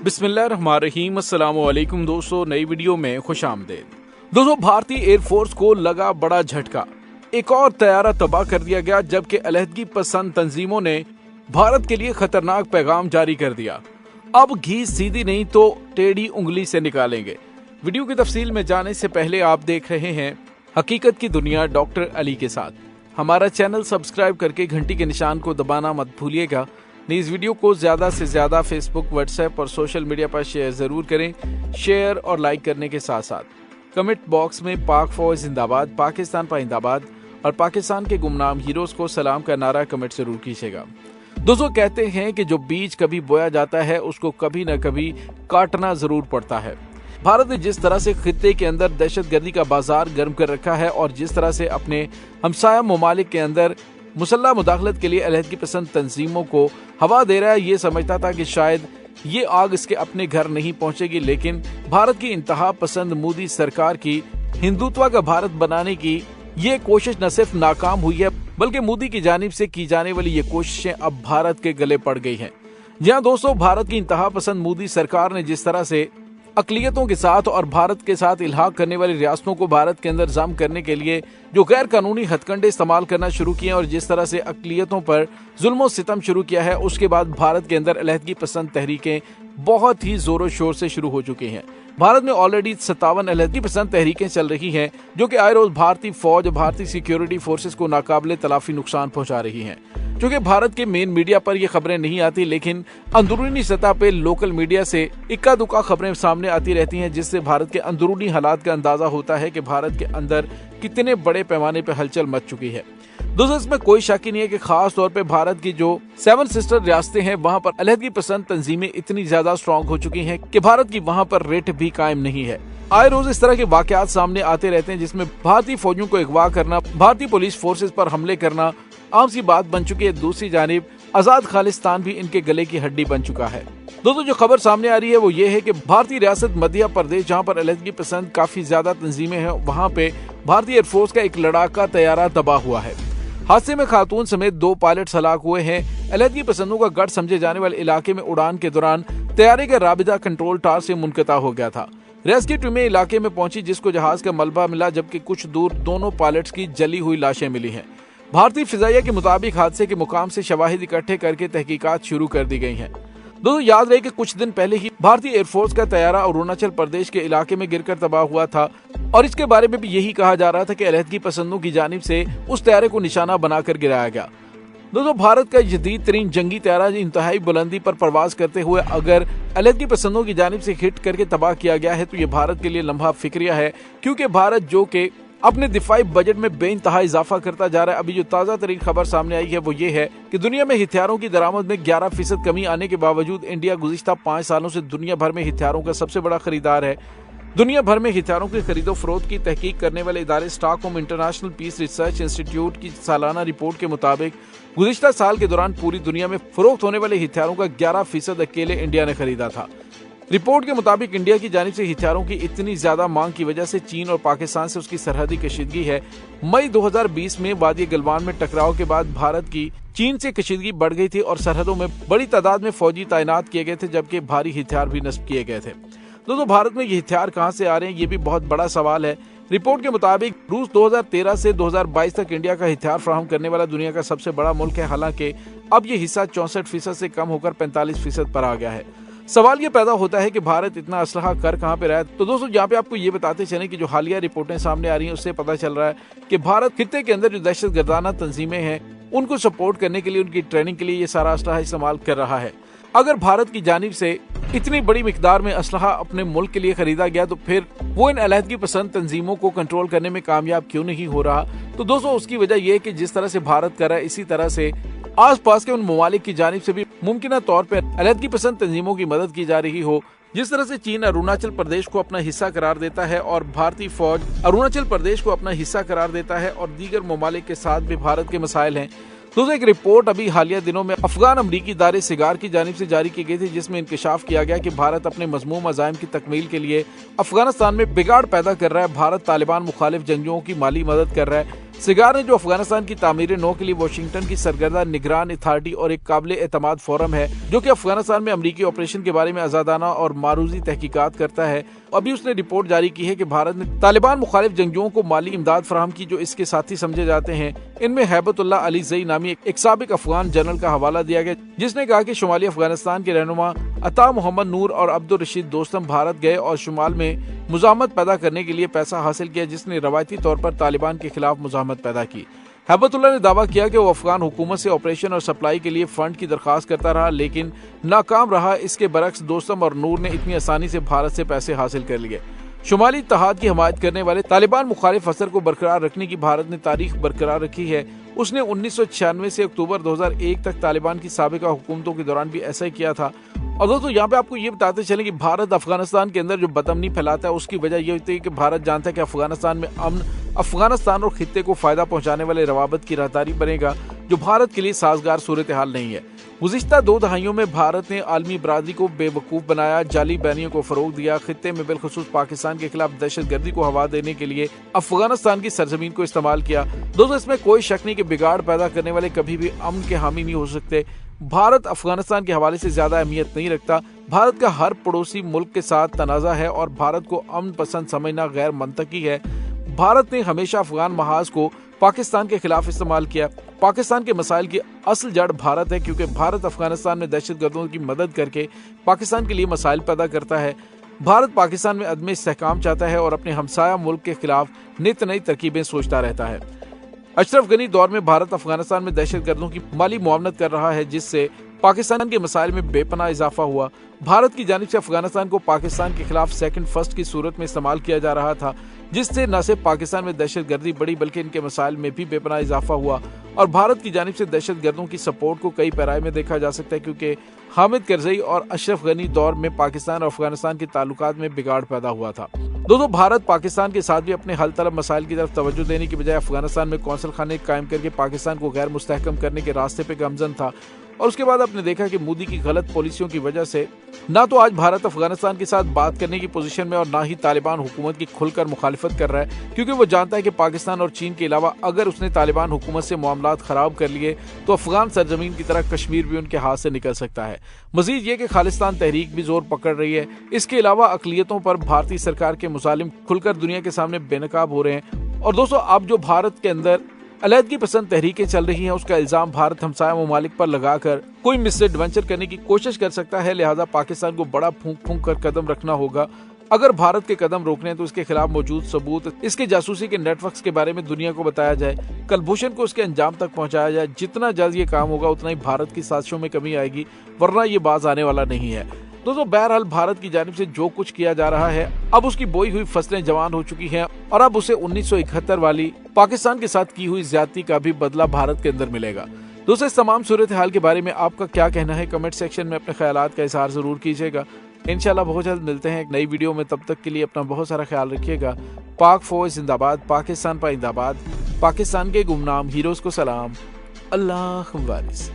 बिस्मिल्लाहिर्रहमानिर्रहीम। अस्सलाम वालेकुम दोस्तों, नई वीडियो में खुश आमदेद। दोस्तों, भारतीय एयरफोर्स को लगा बड़ा झटका। एक और तैयारा तबाह कर दिया गया, जबकि अलहदगी पसंद तंजीमों ने भारत के लिए खतरनाक पैगाम जारी कर दिया। अब घी सीधी नहीं तो टेढ़ी उंगली से निकालेंगे। वीडियो की तफसील में जाने से पहले आप देख रहे हैं हकीकत की दुनिया डॉक्टर अली के साथ। हमारा चैनल सब्सक्राइब करके घंटी के निशान को दबाना मत भूलिएगा। इस वीडियो को ज्यादा से ज्यादा फेसबुक, व्हाट्सएप और सोशल मीडिया पर शेयर जरूर करें। शेयर और लाइक करने के साथ साथ कमेंट बॉक्स में पाक फौज जिंदाबाद, पाकिस्तान पाइंदाबाद और पाकिस्तान के गुमनाम हीरोज को सलाम का नारा कमेंट जरूर कीजिएगा। दोस्तों, कहते हैं कि जो बीज कभी बोया जाता है उसको कभी न कभी काटना जरूर पड़ता है। भारत ने जिस तरह से खित्ते के अंदर दहशतगर्दी का बाजार गर्म कर रखा है और जिस तरह से अपने हमसाया ममालिक के अंदर मुसल्लह मुदाखलत के लिए अलहदगी पसंद तंजीमों को हवा दे रहा है, ये समझता था कि शायद ये आग इसके अपने घर नहीं पहुंचेगी। लेकिन भारत की इंतहा पसंद मोदी सरकार की हिंदुत्व का भारत बनाने की ये कोशिश न सिर्फ नाकाम हुई है, बल्कि मोदी की जानिब से की जाने वाली ये कोशिशें अब भारत के गले पड़ गई हैं। जहां दोस्तों, भारत की इंतहा पसंद मोदी सरकार ने जिस तरह से अकलियतों के साथ और भारत के साथ इल्हाक करने वाली रियासतों को भारत के अंदर जम करने के लिए जो गैर कानूनी हथकंडे इस्तेमाल करना शुरू किए और जिस तरह से अकलियतों पर जुल्म और सितम शुरू किया है, उसके बाद भारत के अंदर अलहदगी पसंद तहरीकें बहुत ही जोरों शोर से शुरू हो चुकी हैं। भारत में ऑलरेडी 57 अलहदगी पसंद तहरीकें चल रही हैं, जो कि आए रोज भारतीय फौज, भारतीय सिक्योरिटी फोर्सेस को नाकाबिले तलाफी नुकसान पहुंचा रही हैं। क्योंकि भारत के मेन मीडिया पर ये खबरें नहीं आती, लेकिन अंदरूनी सतह पे लोकल मीडिया से इक्का दुक्का खबरें सामने आती रहती हैं, जिससे भारत के अंदरूनी हालात का अंदाजा होता है कि भारत के अंदर कितने बड़े पैमाने पर हलचल मच चुकी है। दोस्तों, इसमें कोई शक ही नहीं है कि खास तौर पे भारत की जो 7 सिस्टर रियासतें हैं, वहां पर अलहदगी पसंद तंजीमें इतनी ज्यादा स्ट्रांग हो चुकी हैं कि भारत की वहां पर रेट भी कायम नहीं है। आए रोज इस तरह के वाकयात सामने आते रहते हैं, जिसमें भारतीय फौजियों को अगवा करना, भारतीय पुलिस फोर्सेस पर हमले करना आम सी बात बन चुकी है। दूसरी जानिब आजाद खालिस्तान भी इनके गले की हड्डी बन चुका है। दोस्तों, जो खबर सामने आ रही है वो ये है कि भारतीय रियासत मध्य प्रदेश, जहां पर अलहदगी पसंद काफी ज्यादा तंजीमें हैं, वहां पे भारतीय एयरफोर्स का एक लड़ाका तैयारा तबाह हुआ है। हादसे में खातून समेत 2 पायलट हलाक हुए हैं। अलहदगी पसंदों का गढ़ समझे जाने वाले इलाके में उड़ान के दौरान तैयारे का राबिता कंट्रोल टावर से मुनक़ता हो गया था। रेस्क्यू टीमें इलाके में पहुंची, जिसको जहाज का मलबा मिला, जबकि कुछ दूर दोनों पायलट्स की जली हुई लाशें मिली हैं। भारतीय फिजाइया के मुताबिक हादसे के मुकाम से शवाहिद इकट्ठे करके तहकीकात शुरू कर दी गई हैं। दोस्तों, याद रहे कि कुछ दिन पहले ही भारतीय एयरफोर्स का तैयारा अरुणाचल प्रदेश के इलाके में गिरकर तबाह हुआ था और इसके बारे में भी यही कहा जा रहा था कि अलहदगी पसंदों की जानिब से उस तैयारे को निशाना बनाकर गिराया गया। दोस्तों, भारत का जदीद तरीन जंगी तैयारा इंतहाई बुलंदी पर परवाज करते हुए अगर अलहदगी पसंदों की जानिब से हिट करके तबाह किया गया है, तो ये भारत के लिए लम्हा फिक्रिया है, क्योंकि भारत जो कि अपने दिफाई बजट में बेइंतहा इजाफा करता जा रहा है। अभी जो ताज़ा तरीन खबर सामने आई है वो ये है कि दुनिया में हथियारों की दरामद में 11% कमी आने के बावजूद इंडिया गुज़िश्ता 5 सालों से दुनिया भर में हथियारों का सबसे बड़ा खरीदार है। दुनिया भर में हथियारों की खरीदो फरोख्त की तहकीक करने वाले इदारे Stockholm International Peace Research Institute की सालाना रिपोर्ट के मुताबिक गुज़िश्ता साल के दौरान पूरी दुनिया में फरोख्त होने वाले हथियारों का 11% अकेले इंडिया ने खरीदा था। रिपोर्ट के मुताबिक इंडिया की जानिब से हथियारों की इतनी ज्यादा मांग की वजह से चीन और पाकिस्तान से उसकी सरहदी कशीदगी है। मई 2020 में वादी गलवान में टकराव के बाद भारत की चीन से कशीदगी बढ़ गई थी और सरहदों में बड़ी तादाद में फौजी तैनात किए गए थे, जबकि भारी हथियार भी नस्ब किए गए थे। दोस्तों, भारत में ये हथियार कहां से आ रहे हैं, ये भी बहुत बड़ा सवाल है। रिपोर्ट के मुताबिक रूस 2013 से 2022 तक इंडिया का हथियार फराहम करने वाला दुनिया का सबसे बड़ा मुल्क है। हालांकि अब ये हिस्सा 64% से कम होकर 45% पर आ गया है। सवाल ये पैदा होता है कि भारत इतना असलहा कर कहां पे रहा है। तो दोस्तों, यहाँ पे आपको ये बताते चलें कि जो हालिया रिपोर्टें सामने आ रही हैं उससे पता चल रहा है कि भारत खित्ते के अंदर जो दहशतगर्दाना तंजीमें हैं उनको सपोर्ट करने के लिए, उनकी ट्रेनिंग के लिए ये सारा असलहा इस्तेमाल कर रहा है। अगर भारत की जानिब से इतनी बड़ी मिकदार में असलहा अपने मुल्क के लिए खरीदा गया, तो फिर वो इन अलहदगी पसंद तंजीमों को कंट्रोल करने में कामयाब क्यों नहीं हो रहा? तो दोस्तों, उसकी वजह यह है कि जिस तरह से भारत कर रहा है, इसी तरह से आस पास के उन ममालिक की जानिब से भी मुमकिन तौर पर अलहदगी पसंद तंजीमों की मदद की जा रही हो। जिस तरह से चीन अरुणाचल प्रदेश को अपना हिस्सा करार देता है और भारतीय फौज अरुणाचल प्रदेश को अपना हिस्सा करार देता है और दीगर ममालिक के साथ भी भारत के मसाइल हैं। दोस्तों, एक रिपोर्ट अभी हालिया दिनों में अफगान अमरीकी इदारे सिगार की जानिब से जारी की गई थी, जिसमें इंकशाफ किया गया कि भारत अपने मजमूम अज़ाइम की तकमील के लिए अफगानिस्तान में बिगाड़ पैदा कर रहा है। भारत तालिबान मुखालिफ जंगियों की माली मदद कर रहा है। सिगार ने जो अफगानिस्तान की तामीर नौ के लिए वाशिंगटन की सरगर्दा निगरान अथॉरिटी और एक काबिल एतमाद फोरम है, जो कि अफगानिस्तान में अमरीकी ऑपरेशन के बारे में आजादाना और मारूजी तहकीकात करता है। अभी उसने रिपोर्ट जारी की है कि भारत ने तालिबान मुखालिफ जंगजुओं को माली इमदाद फराहम की जो इसके साथी समझे जाते हैं। इनमें हैबतुल्लाह अली ज़ई नामी एक साबिक अफगान जनरल का हवाला दिया गया, जिसने कहा कि शुमाली अफगानिस्तान के रहनुमा अता मोहम्मद नूर और अब्दुल रशीद दोस्तम भारत गए और शुमाल में मुजामत पैदा करने के लिए पैसा हासिल किया, जिसने रवायती तौर पर तालिबान के खिलाफ मुजामत पैदा की। हैबतुल्लाह ने दावा किया कि वो अफगान हुकूमत से ऑपरेशन और सप्लाई के लिए फंड की दरखास्त करता रहा, लेकिन नाकाम रहा। इसके बरक्स दोस्तम और नूर ने इतनी आसानी से भारत से पैसे हासिल कर लिए। शुमाली इत्तेहाद की हमायत करने वाले तालिबान मुखालिफ असर को बरकरार रखने की भारत ने तारीख बरकरार रखी है। उसने 1996 से अक्टूबर 2001 तक तालिबान की साबिका हुकूमतों के दौरान भी ऐसा ही किया था। और दोस्तों यहाँ पे आपको ये बताते चलें कि भारत अफगानिस्तान के अंदर जो बदअमनी फैलाता है उसकी वजह ये होती है कि भारत जानता है कि अफगानिस्तान में अमन अफगानिस्तान और खित्ते को फायदा पहुंचाने वाले रवाबत की राहदारी बनेगा, जो भारत के लिए साजगार सूरत हाल नहीं है। गुज़िश्ता 2 दहाइयों में भारत ने आलमी बरादरी को बेवकूफ़ बनाया, जाली बैनियों को फरोग दिया, खित्ते में बिलखुसूस पाकिस्तान के खिलाफ दहशतगर्दी को हवा देने के लिए अफगानिस्तान की सरजमीन को इस्तेमाल किया। दोस्तों इसमें कोई शक नहीं कि बिगाड़ पैदा करने वाले कभी भी अमन के हामी नहीं हो सकते। भारत अफगानिस्तान के हवाले से ज्यादा अहमियत नहीं रखता। भारत का हर पड़ोसी मुल्क के साथ तनाज़ा है और भारत को अमन पसंद समझना गैर मंतकी है। भारत ने हमेशा अफगान महाज को पाकिस्तान के खिलाफ इस्तेमाल किया। पाकिस्तान के मसाइल की असल जड़ भारत है, क्योंकि भारत अफगानिस्तान में दहशतगर्दों की मदद करके पाकिस्तान के लिए मसाइल पैदा करता है। भारत पाकिस्तान में अदम इस्तेहकाम चाहता है और अपने हमसाया मुल्क के खिलाफ नित नई तरकीबें सोचता रहता है। अशरफ गनी दौर में भारत अफगानिस्तान में दहशतगर्दों की माली मुआवनत कर रहा है, जिससे पाकिस्तान के मसाइल में बेपनाह इजाफा हुआ। भारत की जानिब से अफगानिस्तान को पाकिस्तान के खिलाफ सेकंड फर्स्ट की सूरत में इस्तेमाल किया जा रहा था, जिससे न सिर्फ पाकिस्तान में दहशतगर्दी बढ़ी बल्कि इनके मसाइल में भी बेपनाह इजाफा हुआ। और भारत की जानिब से दहशतगर्दों की सपोर्ट को कई पैराए में देखा जा सकता है, क्योंकि हामिद करजई और अशरफ गनी दौर में पाकिस्तान और अफगानिस्तान के ताल्लुकात में बिगाड़ पैदा हुआ था। दोस्तों भारत पाकिस्तान के साथ भी अपने हल तलब मसाइल की तरफ तवज्जो देने की बजाय अफगानिस्तान में कौंसल खाने कायम करके पाकिस्तान को गैर मुस्तहकम करने के रास्ते पे गामजन था। और उसके बाद आपने देखा कि मोदी की गलत पॉलिसियों की वजह से ना तो आज भारत अफगानिस्तान के साथ बात करने की पोजीशन में और ना ही तालिबान हुकूमत की खुलकर मुखालिफत कर रहा है, क्योंकि वो जानता है कि पाकिस्तान और चीन के अलावा अगर उसने तालिबान हुकूमत से मामलात खराब कर लिए तो अफगान सरजमीन की तरह कश्मीर भी उनके हाथ से निकल सकता है। मजीद ये कि खालिस्तान तहरीक भी जोर पकड़ रही है। इसके अलावा अकलियतों पर भारतीय सरकार के मुजालिम खुलकर दुनिया के सामने बेनकाब हो रहे हैं। और दोस्तों अब जो भारत के अंदर अलहदगी पसंद तहरीकें चल रही हैं, उसका इल्जाम भारत हमसाया ममालिक पर लगाकर कोई मिसएडवेंचर करने की कोशिश कर सकता है। लिहाजा पाकिस्तान को बड़ा फूंक फूंक कर कदम रखना होगा। अगर भारत के कदम रोकने तो इसके खिलाफ मौजूद सबूत, इसके जासूसी के नेटवर्क्स के बारे में दुनिया को बताया जाए, कलभूषण को उसके अंजाम तक पहुंचाया जाए। जितना जल्द ये काम होगा उतना ही भारत की साजिशों में कमी आएगी, वरना ये बाज आने वाला नहीं है। दोस्तों बहरहाल भारत की जानिब से जो कुछ किया जा रहा है, अब उसकी बोई हुई फसलें जवान हो चुकी हैं और अब उसे 1971 वाली पाकिस्तान के साथ की हुई ज्यादती का भी बदला भारत के अंदर मिलेगा। दोस्तों इस तमाम सूरत हाल के बारे में आपका क्या कहना है, कमेंट सेक्शन में अपने ख्यालात का इजहार जरूर कीजिएगा। इंशाल्लाह बहुत जल्द मिलते हैं एक नई वीडियो में। तब तक के लिए अपना बहुत सारा ख्याल रखिएगा। पाक फौज जिंदाबाद, पाकिस्तान पाइंदाबाद, पाकिस्तान के गुमनाम हीरोज को सलाम, अल्लाह वारिस।